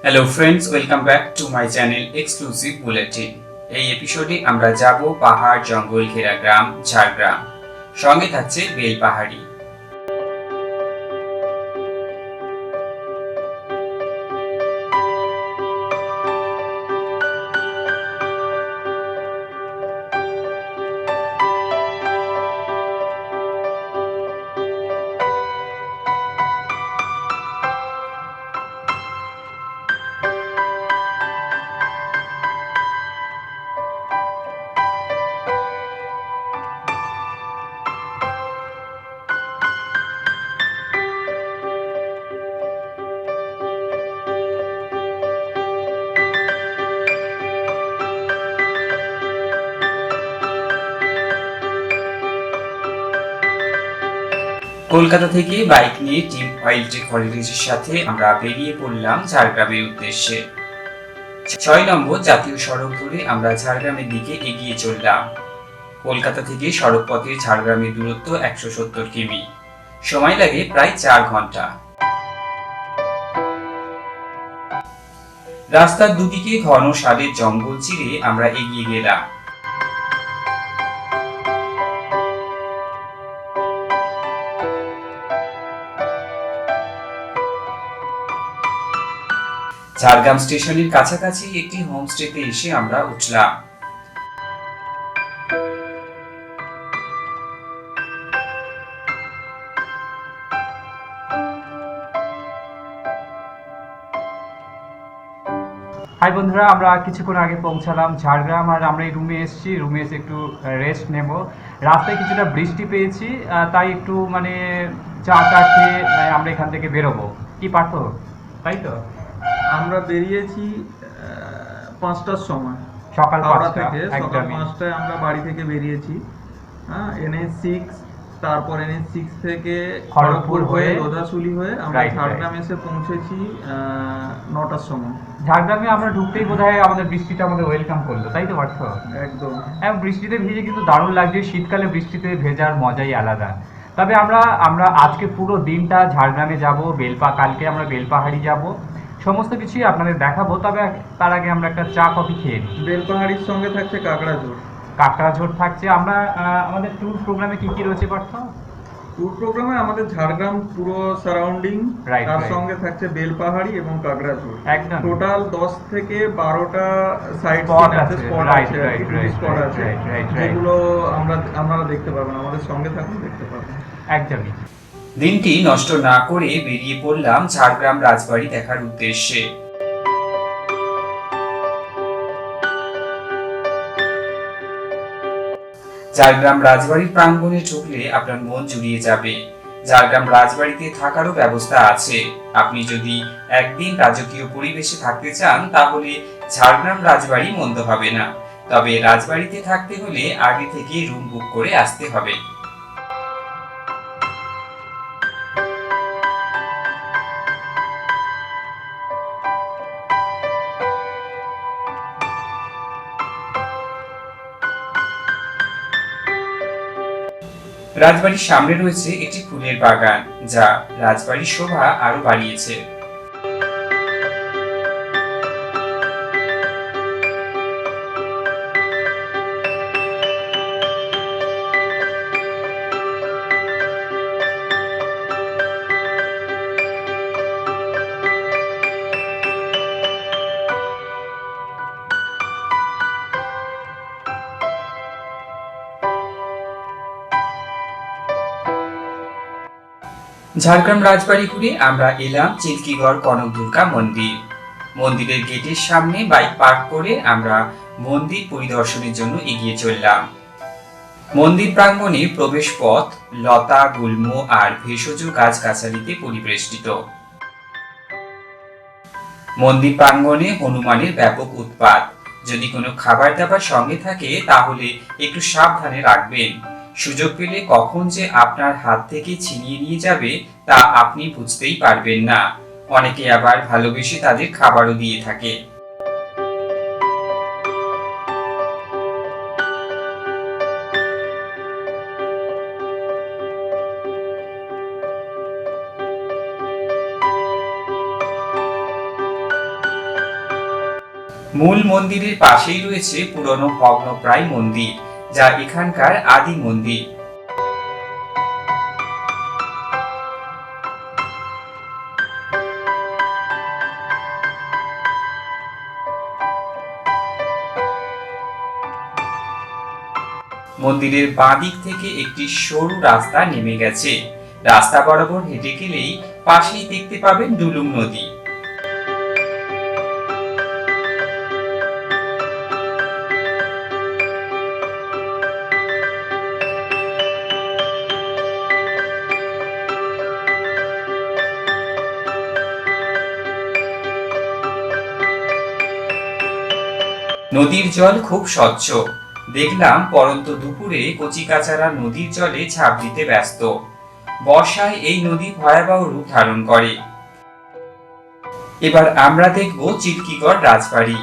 Hello friends, welcome back to my channel exclusive bulletin. এই এপিসোডে আমরা যাব পাহাড় জঙ্গল ঘেরা গ্রাম ঝাড়গ্রাম। সঙ্গে থাকছে বেলপাহাড়ি। কলকাতা থেকে বাইক নিয়ে টিম ওয়াইল্ডটেক হলিডেজের সাথে আমরা বেরিয়ে পড়লাম ঝাড়গ্রামের উদ্দেশ্যে। ৬ নম্বর জাতীয় সড়ক ধরে আমরা ঝাড়গ্রামের দিকে এগিয়ে চললাম। কলকাতা থেকে সড়ক পথে ঝাড়গ্রামের দূরত্ব ১৭০ কিমি। সময় লাগে প্রায় ৪ ঘন্টা। রাস্তার দুদিকে ঘন শালের জঙ্গল চিরে আমরা এগিয়ে গেলাম। ঝাড়গ্রাম স্টেশনের কাছাকাছি একটি হোমস্টেতে এসে আমরা উঠলাম। হাই বন্ধুরা, আমরা কিছুক্ষণ আগে পৌঁছালাম ঝাড়গ্রাম। আর আমরা এই রুমে এসেছি, রুমে এসে একটু রেস্ট নেব। রাস্তায় কিছুটা বৃষ্টি পেয়েছি, তাই একটু চা টা খেয়ে আমরা এখান থেকে বেরোবো। কি পার্থ, তাই তো? আমরা বেরিয়েছি ৫টার সময় সকাল হাওড়া ৫টা, থেকে। সকাল একদমই। ৫টায় আমরা বাড়ি থেকে বেরিয়েছি। NH6, তারপর NH6 থেকে খড়গপুর হয়ে লোধাশুলি হয়ে আমরা right, ঝাড়গ্রাম এসে পৌঁছেছি ৯টার সময়। ঝাড়গ্রামে আমরা ঢুকতেই বোধহয় আমাদের বৃষ্টিটা আমাদের ওয়েলকাম করলো, তাই তো পার্থ? একদম। এবং বৃষ্টিতে ভিজে কিন্তু দারুণ লাগছে। শীতকালে বৃষ্টিতে ভেজার মজাই আলাদা। তবে আমরা আজকে পুরো দিনটা ঝাড়গ্রামে যাব। কালকে আমরা বেলপাহাড়ি যাব। সমস্ত কিছুই আপনাদের দেখাবো। তবে তার আগে আমরা একটা চা কফি খেয়ে নিই। বেলপাহাড়ির সঙ্গে থাকছে কাঁকড়াঝোড়। কাঁকড়াঝোড় থাকছে। আমরা আমাদের ট্যুর প্রোগ্রামে কি কি রয়েছে পার্থ? ট্যুর প্রোগ্রামে আমাদের ঝাড়গ্রাম পুরো সারাউন্ডিং, Right, তার right. সঙ্গে থাকছে বেলপাহাড়ি এবং কাঁকড়াঝোড়। একদম। টোটাল 10 থেকে 12টা সাইট Spot আছে, আছে, স্পট right, আছে, right, right, স্পট right, আছে, right, right, right. যেগুলো আপনারা দেখতে পাবেন, আমাদের সঙ্গে থাকুন, দেখতে পাবেন। একদমই। দিনটি নষ্ট না করে বেরিয়ে পড়লাম ঝাড়গ্রাম রাজবাড়ি দেখার উদ্দেশ্যে। ঝাড়গ্রাম রাজবাড়ির প্রাঙ্গণে ঢুকলে আপনার মন জুড়িয়ে যাবে। ঝাড়গ্রাম রাজবাড়িতে থাকারও ব্যবস্থা আছে। আপনি যদি একদিন রাজকীয় পরিবেশে থাকতে চান তাহলে ঝাড়গ্রাম রাজবাড়ি মন্দ হবে না। তবে রাজবাড়িতে থাকতে হলে আগে থেকে রুম বুক করে আসতে হবে। রাজবাড়ির সামনে রয়েছে একটি ফুলের বাগান, যা রাজবাড়ির শোভা আরো বাড়িয়েছে। ঝাড়গ্রাম রাজবাড়ি ঘুরে আমরা এলাম চিল্কিগড় কনক দুর্গা মন্দির। মন্দিরের গেটের সামনে বাইক পার্ক করে আমরা মন্দির পরিদর্শনের জন্য এগিয়ে চললাম। মন্দির প্রাঙ্গণে প্রবেশ পথ লতা গুল্ম আর ভেষজ গাছগাছালিতে পরিবেষ্টিত। মন্দির প্রাঙ্গণে হনুমানের ব্যাপক উৎপাত। যদি কোনো খাবার দাবার সঙ্গে থাকে তাহলে একটু সাবধানে রাখবেন। সুযোগ পেলে কখন যে আপনার হাত থেকে ছিনিয়ে নিয়ে যাবে তা আপনি বুঝতেই পারবেন না। অনেকে আবার ভালোবেসে তাদের খাবারও দিয়ে থাকে। মূল মন্দিরের পাশেই রয়েছে পুরনো ভগ্নপ্রায় মন্দির, যা এখানকার আদি মন্দির। মন্দিরের বাঁ দিক থেকে একটি সরু রাস্তা নেমে গেছে। রাস্তা বরাবর হেঁটে গেলেই পাশেই দেখতে পাবেন ডুলুং নদী। নদীর জল খুব স্বচ্ছ। দেখলাম পরন্ত দুপুরে কচিকাচারা নদীর জলে ঝাঁপ দিতে ব্যস্ত। বর্ষায় এই নদী ভয়াবহ রূপ ধারণ করে। এবার আমরা দেখব চিল্কিগড় রাজবাড়ি।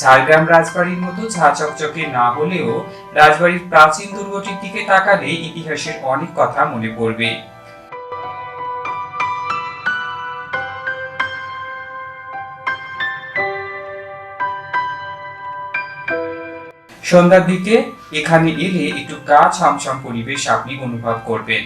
ঝাড়গ্রাম রাজবাড়ির মতো ঝাঁ চকচকে না হলেও রাজবাড়ির প্রাচীন দুর্গটির দিকে তাকালে ইতিহাসের অনেক কথা মনে পড়বে। সন্ধ্যার দিকে এখানে এলে একটু গা ছমছম পরিবেশ আপনি অনুভব করবেন।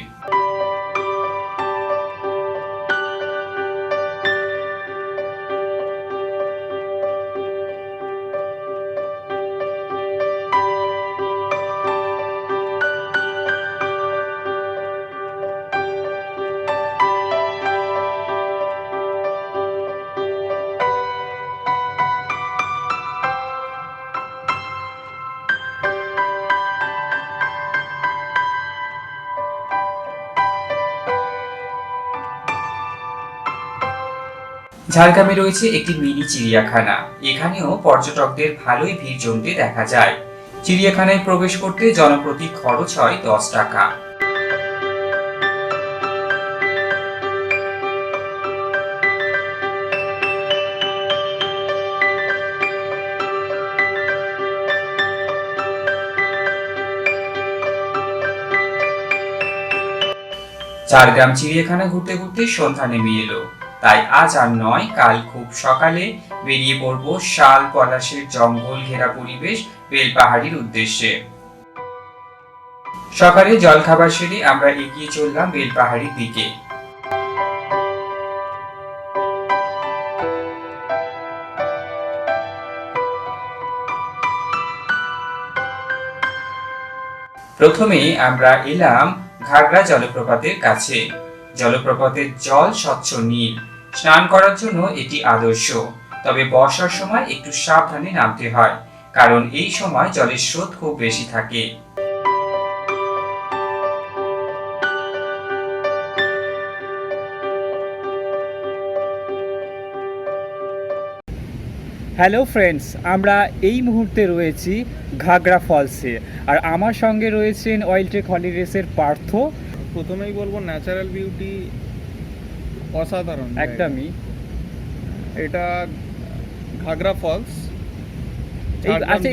ঝাড়গ্রামে রয়েছে একটি মিনি চিড়িয়াখানা। এখানেও পর্যটকদের ভালোই ভিড় জমতে দেখা যায়। চিড়িয়াখানায় প্রবেশ করতে জনপ্রতি খরচ হয় 10 টাকা। ঝাড়গ্রাম চিড়িয়াখানা ঘুরতে ঘুরতে সন্ধ্যা নেমে এলো। তাই আজ আর নয়, কাল খুব সকালে বেরিয়ে পড়বো শাল পলাশের জঙ্গল ঘেরা পরিবেশ বেলপাহাড়ির উদ্দেশ্যে। সকালে জলখাবার সেরে আমরা এগিয়ে চললাম বেলপাহাড়ির দিকে। প্রথমে আমরা এলাম ঘাগড়া জলপ্রপাতের কাছে। জলপ্রপাতের জল স্বচ্ছ নীল। স্নান করার জন্য এটি আদর্শ। তবে বর্ষার সময় একটু সাবধানে নামতে হয়, কারণ এই সময় জলের স্রোত খুব বেশি থাকে। হ্যালো ফ্রেন্ডস, আমরা এই মুহূর্তে রয়েছি ঘাগড়া ফলসে, আর আমার সঙ্গে রয়েছেন ওয়াইল্ডট্রেক হলিডেজের পার্থ। প্রথমেই বলবো ন্যাচারাল বিউটি অসাধারণ একদমই। এটা ঘাগড়া ফলস। আচ্ছা,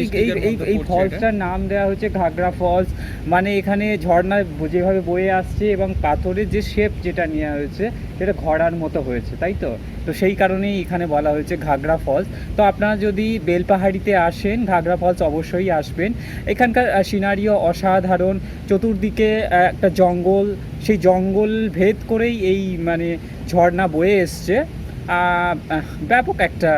এই ফলসটার নাম দেওয়া হচ্ছে ঘাগড়া ফলস, মানে এখানে ঝর্ণা যেভাবে বয়ে আসছে এবং পাথরের যে শেপ যেটা নেওয়া হয়েছে সেটা ঘোড়ার মতো হয়েছে, তাই তো? তো সেই কারণেই এখানে বলা হয়েছে ঘাগড়া ফলস। তো আপনারা যদি বেলপাহাড়িতে আসেন, ঘাগড়া ফলস অবশ্যই আসবেন। এখানকার সিনারিও অসাধারণ। চতুর্দিকে একটা জঙ্গল, সেই জঙ্গল ভেদ করেই এই মানে ঝর্ণা বয়ে এসছে। ব্যাপক একটা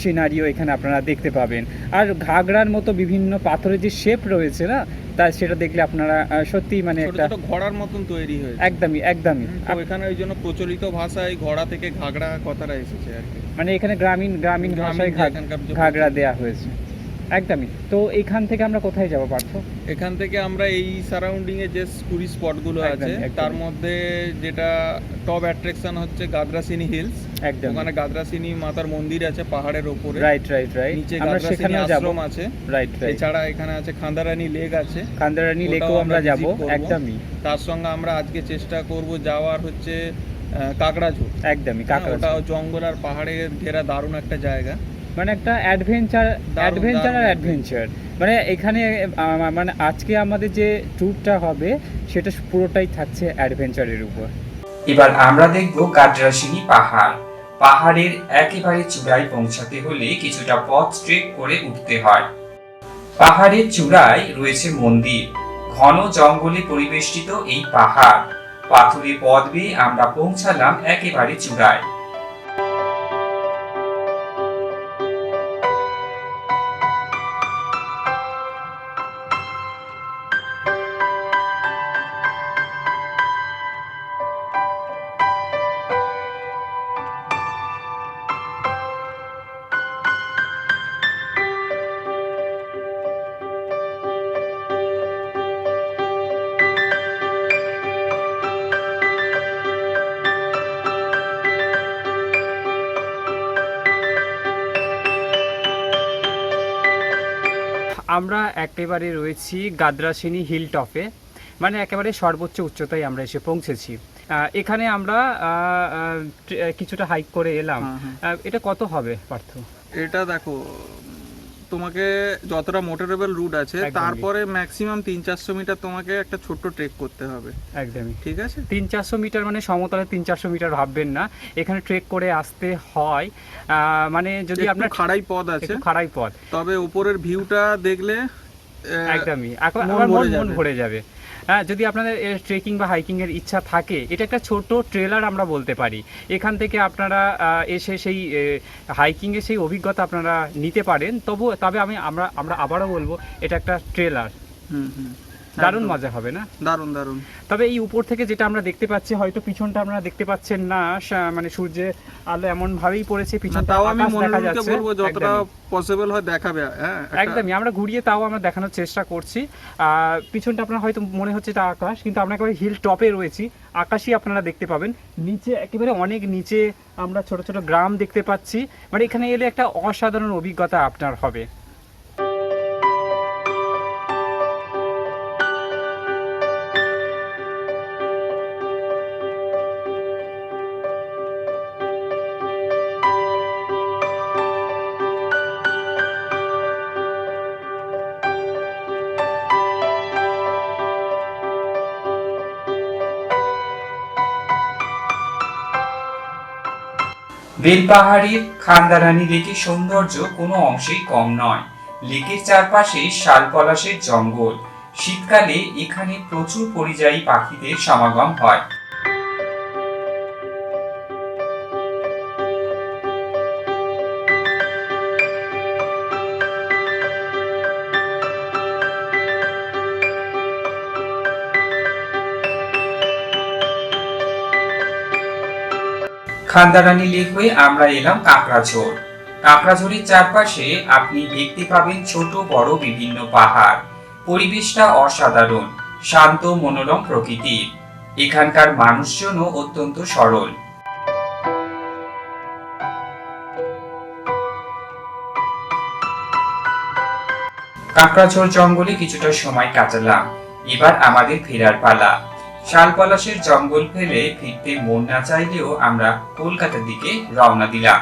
সিনারিও এখানে আপনারা দেখতে পাবেন। আর ঘাগড়ার মতো বিভিন্ন পাথরের যে শেপ রয়েছে না, তা সেটা দেখলে আপনারা সত্যি মানে একটা ঘোড়ার মতন তৈরি হয়েছে। একদমই একদমই। তো এখানে ওই জন্য প্রচলিত ভাষায় ঘোড়া থেকে ঘাগড়া কথাটা এসেছে আর কি। মানে এখানে গ্রামীণ ভাষায় ঘাগড়া দেয়া হয়েছে। একদমই। তো এখান থেকে আমরা কোথায় যাব পার্থ? এখান থেকে আমরা এই সারাউন্ডিং এ যে টুরিস্ট স্পটগুলো আছে তার মধ্যে যেটা টপ অ্যাট্রাকশন হচ্ছে গাগরাসিনি হিলস। একদম, ওখানে গাগরাসিনি মাতার মন্দির আছে পাহাড়ের উপরে। রাইট। নিচে আমরা গাগরাসিনি আশ্রম আছে। রাইট। এছাড়া এখানে আছে খান্দারানি লেক আছে। খান্দারানি লেকও আমরা যাব। একদমই। তার সঙ্গে আমরা আজকে চেষ্টা করব যাওয়ার হচ্ছে কাকড়াঝোড়। একদমই, ওটাও জঙ্গল আর পাহাড়ের ঘেরা দারুণ একটা জায়গা। মানে একটা অ্যাডভেঞ্চার। মানে এখানে মানে আজকে আমাদের যে ট্যুরটা হবে সেটা পুরোটাই থাকছে অ্যাডভেঞ্চারের উপর। এবার আমরা দেখব গাড্রাসিনী পাহাড়। পাহাড়ের একেবারে চূড়ায় পৌঁছাতে হলে কিছুটা পথ ট্রেক করে উঠতে হয়। পাহাড়ের চূড়ায় রয়েছে মন্দির। ঘন জঙ্গলে পরিবেষ্টিত এই পাহাড়, পাথুরে পথ বেয়ে আমরা পৌঁছালাম একেবারে চূড়ায়। আমরা একেবারে রয়েছি গাদ্রাসিনী হিল টপে, মানে একেবারে সর্বোচ্চ উচ্চতায় আমরা এসে পৌঁছেছি। এখানে আমরা কিছুটা হাইক করে এলাম। এটা কত হবে পার্থ? এটা দেখো, তোমাকে যতটা মোটরেবল রুট আছে তারপরে ম্যাক্সিমাম 300-400 মিটার তোমাকে একটা ছোট্ট ট্রেক করতে হবে। একদমই ঠিক আছে, 300-400 মিটার মানে সমতলে 300-400 মিটার ভাববেন না, এখানে ট্রেক করে আসতে হয়। মানে যদি আপনার খাড়াই পথ আছে, খাড়াই পথ, তবে উপরের ভিউটা দেখলে একদমই আমার মন ভরে যাবে। হ্যাঁ, যদি আপনাদের ট্রেকিং বা হাইকিং এর ইচ্ছা থাকে, এটা একটা ছোট ট্রেলার আমরা বলতে পারি। এখান থেকে আপনারা এসে সেই হাইকিং এর সেই অভিজ্ঞতা আপনারা নিতে পারেন। তবে আমরা আবারও বলবো, এটা একটা ট্রেলার। দারুণ মজা হবে না? দারুণ। তবে এই উপর থেকে যেটা আমরা দেখতে পাচ্ছি, হয়তো পিছনটা আপনারা দেখতে পাচ্ছেন না, মানে সূর্যের আলো এমন ভাবেই পড়েছে, পিছনটা আকাশ দেখা যাচ্ছে। যতটা পসিবল হয় দেখাবে। একদমই, আমরা ঘুরিয়ে তাও আমরা দেখানোর চেষ্টা করছি। পিছনটা আপনার হয়তো মনে হচ্ছে এটা আকাশ, কিন্তু আমরা একেবারে হিল টপে রয়েছি, আকাশই আপনারা দেখতে পাবেন। নিচে একেবারে অনেক নিচে আমরা ছোট ছোট গ্রাম দেখতে পাচ্ছি। মানে এখানে এলে একটা অসাধারণ অভিজ্ঞতা আপনার হবে। বেলপাহাড়ির খান্দারানী লেকের সৌন্দর্য কোনো অংশেই কম নয়। লেকের চারপাশে শাল পলাশের জঙ্গল। শীতকালে এখানে প্রচুর পরিযায়ী পাখিদের সমাগম হয়। খান্দারানী লেক হয়ে আমরা এলাম কাঁকড়াঝোড়। কাঁকড়াঝোড়ের চারপাশে আপনি দেখতে পাবেন ছোট বড় বিভিন্ন পাহাড়। পরিবেশটা অসাধারণ, শান্ত মনোরম প্রকৃতির। এখানকার মানুষজনও অত্যন্ত সরল। কাঁকড়াঝোড় জঙ্গলে কিছুটা সময় কাটালাম, এবার আমাদের ফেরার পালা। শালপলাশের জঙ্গল ফেলে ফিরতে মন না চাইলেও আমরা কলকাতার দিকে রওনা দিলাম।